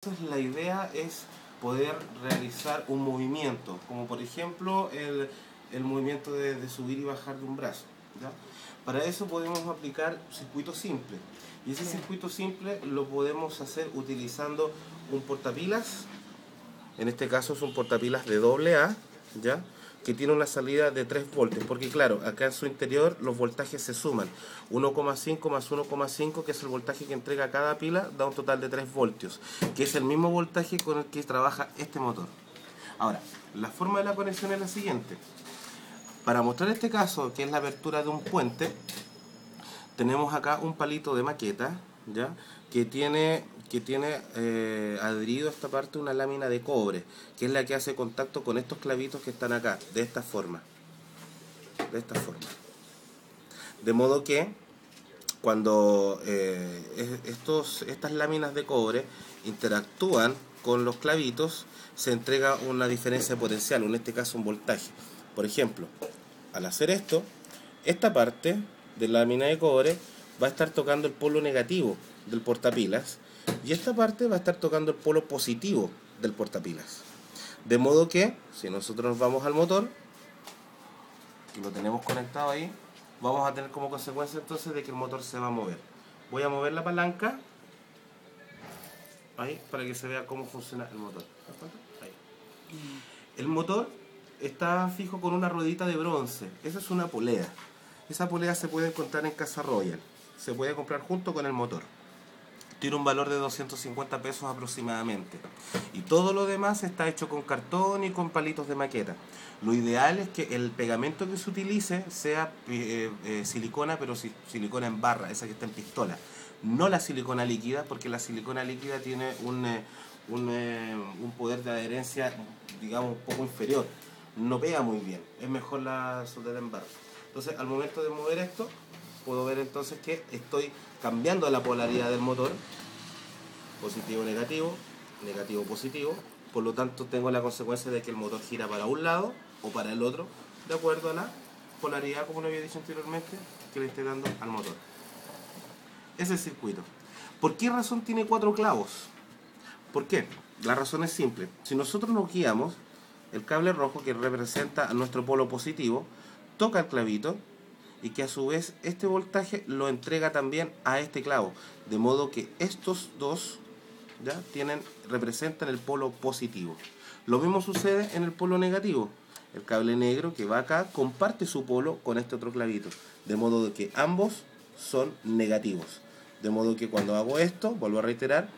Entonces la idea es poder realizar un movimiento, como por ejemplo el movimiento de subir y bajar de un brazo, ¿ya? Para eso podemos aplicar circuito simple, y ese circuito simple lo podemos hacer utilizando un portapilas. En este caso es un portapilas de AA, ¿ya? Que tiene una salida de 3 voltios, porque claro, acá en su interior los voltajes se suman. 1,5 más 1,5, que es el voltaje que entrega cada pila, da un total de 3 voltios, que es el mismo voltaje con el que trabaja este motor. Ahora, la forma de la conexión es la siguiente. Para mostrar este caso, que es la apertura de un puente, tenemos acá un palito de maqueta, ¿ya? que tiene adherido a esta parte una lámina de cobre, que es la que hace contacto con estos clavitos que están acá, de esta forma. De modo que cuando estas láminas de cobre interactúan con los clavitos, se entrega una diferencia potencial, en este caso un voltaje. Por ejemplo, al hacer esto, esta parte de la lámina de cobre va a estar tocando el polo negativo del portapilas, y esta parte va a estar tocando el polo positivo del portapilas. De modo que, si nosotros nos vamos al motor, y lo tenemos conectado ahí, vamos a tener como consecuencia entonces de que el motor se va a mover. Voy a mover la palanca, ahí, para que se vea cómo funciona el motor. Ahí. El motor está fijo con una ruedita de bronce, esa es una polea. Esa polea se puede encontrar en Casa Royal, se puede comprar junto con el motor. Tiene un valor de 250 pesos aproximadamente. Y todo lo demás está hecho con cartón y con palitos de maqueta. Lo ideal es que el pegamento que se utilice sea silicona, pero silicona en barra, esa que está en pistola. No la silicona líquida, porque la silicona líquida tiene un poder de adherencia, digamos, un poco inferior. No pega muy bien. Es mejor la soldadura en barra. Entonces, al momento de mover esto, puedo ver entonces que estoy cambiando la polaridad del motor, positivo, negativo, negativo, positivo. Por lo tanto, tengo la consecuencia de que el motor gira para un lado o para el otro, de acuerdo a la polaridad, como lo había dicho anteriormente, que le estoy dando al motor. Ese es el circuito. ¿Por qué razón tiene 4 clavos? ¿Por qué? La razón es simple. Si nosotros nos guiamos, el cable rojo, que representa a nuestro polo positivo, toca el clavito, y que a su vez este voltaje lo entrega también a este clavo, de modo que estos dos, ¿ya?, representan el polo positivo. Lo mismo sucede en el polo negativo. El cable negro que va acá comparte su polo con este otro clavito, de modo de que ambos son negativos. De modo que cuando hago esto, vuelvo a reiterar,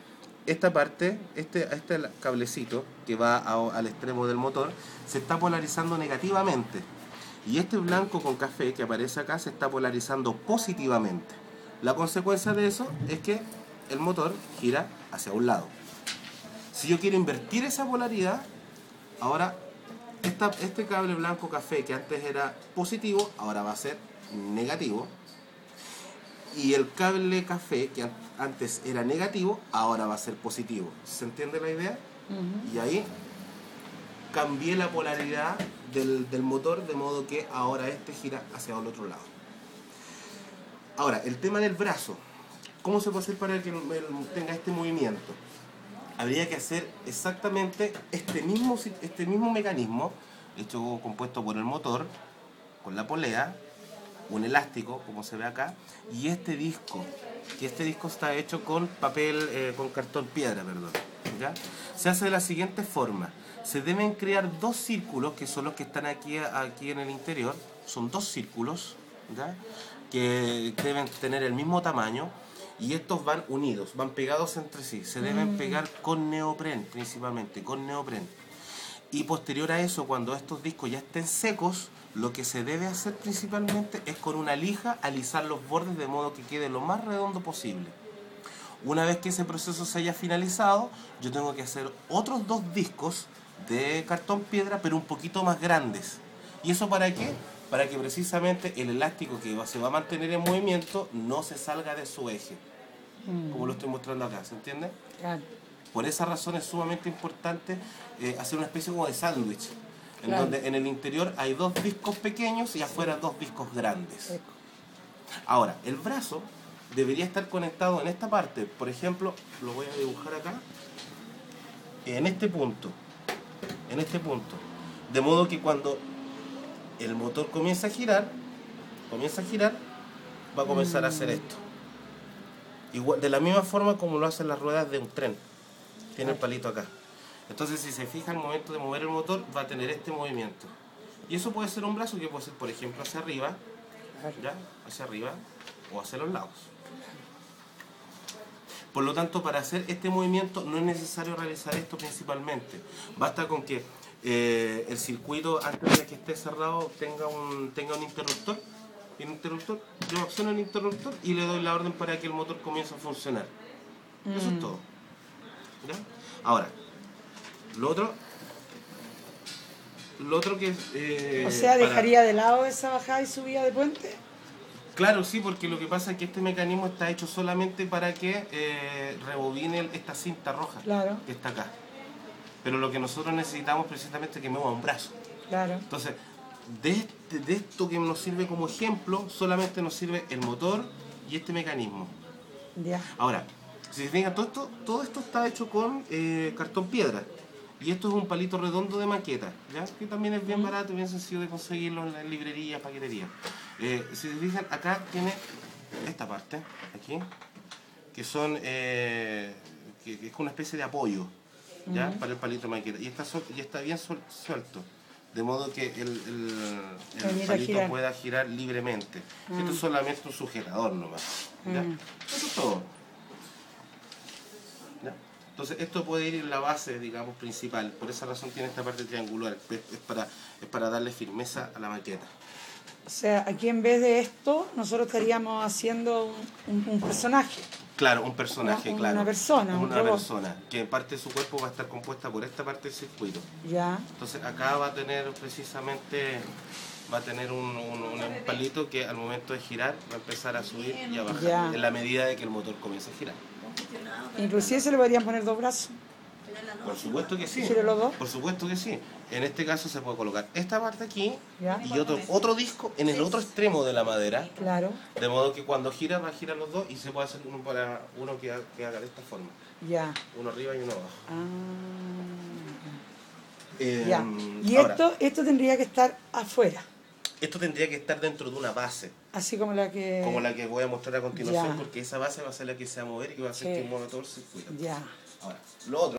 esta parte, este cablecito que va al extremo del motor, se está polarizando negativamente. Y este blanco con café que aparece acá se está polarizando positivamente. La consecuencia de eso es que el motor gira hacia un lado. Si yo quiero invertir esa polaridad, ahora este cable blanco café que antes era positivo, ahora va a ser negativo. Y el cable café que antes era negativo, ahora va a ser positivo. ¿Se entiende la idea? Y ahí cambié la polaridad del motor, de modo que ahora este gira hacia el otro lado. Ahora, el tema del brazo. ¿Cómo se puede hacer para que tenga este movimiento? Habría que hacer exactamente este mismo mecanismo, compuesto por el motor, con la polea, un elástico, como se ve acá, y este disco, que este disco está hecho con papel, con cartón piedra, perdón, ¿ya? Se hace de la siguiente forma. Se deben crear 2 círculos, que son los que están aquí en el interior. Son 2 círculos, ¿ya?, que deben tener el mismo tamaño, y estos van unidos, van pegados entre sí. Se deben pegar con neopren, principalmente, con neopren. Y posterior a eso, cuando estos discos ya estén secos, lo que se debe hacer principalmente es con una lija alisar los bordes de modo que quede lo más redondo posible. Una vez que ese proceso se haya finalizado, yo tengo que hacer otros 2 discos de cartón piedra, pero un poquito más grandes. ¿Y eso para qué? Para que precisamente el elástico que se va a mantener en movimiento no se salga de su eje, como lo estoy mostrando acá, ¿se entiende? Claro. Por esa razón es sumamente importante hacer una especie como de sándwich, en Claro. donde en el interior hay 2 discos pequeños y afuera 2 discos grandes. Ahora, el brazo debería estar conectado en esta parte. Por ejemplo, lo voy a dibujar acá. en este punto. De modo que cuando el motor comienza a girar, va a comenzar a hacer esto. Igual, de la misma forma como lo hacen las ruedas de un tren. Tiene el palito acá. Entonces, si se fija al momento de mover el motor, va a tener este movimiento. Y eso puede ser un brazo que puede ser, por ejemplo, hacia arriba, ¿ya? Hacia arriba o hacia los lados. Por lo tanto, para hacer este movimiento no es necesario realizar esto principalmente. Basta con que el circuito, antes de que esté cerrado, tenga un interruptor. Yo acciono el interruptor y le doy la orden para que el motor comience a funcionar. Eso es todo. ¿Ya? Ahora, lo otro que... o sea, ¿dejaría de lado esa bajada y subida de puente? Claro, sí, porque lo que pasa es que este mecanismo está hecho solamente para que rebobine esta cinta roja que está acá. Pero lo que nosotros necesitamos precisamente es que mueva un brazo. Claro. Entonces, de esto que nos sirve como ejemplo, solamente nos sirve el motor y este mecanismo. Ya. Ahora, si se fijan, todo esto está hecho con cartón piedra. Y esto es un palito redondo de maqueta, ¿ya? Que también es bien barato, bien sencillo de conseguirlo en librerías, paqueterías. Si se fijan, acá tiene esta parte, aquí, que son que es una especie de apoyo, ¿ya? Para el palito de maqueta. Y está bien suelto, de modo que el palito pueda girar libremente. Esto es solamente un sujetador nomás, ¿ya? Eso es todo. ¿Ya? Entonces esto puede ir en la base, digamos, principal. Por esa razón tiene esta parte triangular. Es para darle firmeza a la maqueta. O sea, aquí en vez de esto, nosotros estaríamos haciendo un personaje. Claro, un personaje, claro. Una persona, una persona, que parte de su cuerpo va a estar compuesta por esta parte del circuito. Ya. Entonces acá va a tener precisamente, un palito que al momento de girar va a empezar a subir y a bajar. Ya. En la medida de que el motor comience a girar. Inclusive se le podrían poner dos brazos. Por supuesto que sí. ¿Quiere los dos? Por supuesto que sí. En este caso se puede colocar esta parte aquí Ya. y otro disco en el otro extremo de la madera. Claro. De modo que cuando gira, va a girar los dos y se puede hacer uno que haga de esta forma. Ya. Uno arriba y uno abajo. Ya. Y ahora, esto tendría que estar afuera. Esto tendría que estar dentro de una base. Así como la que... Como la que voy a mostrar a continuación, Ya. porque esa base va a ser la que se va a mover y que va a hacer que mueva todo el circuito. Ya. Ahora, lo otro.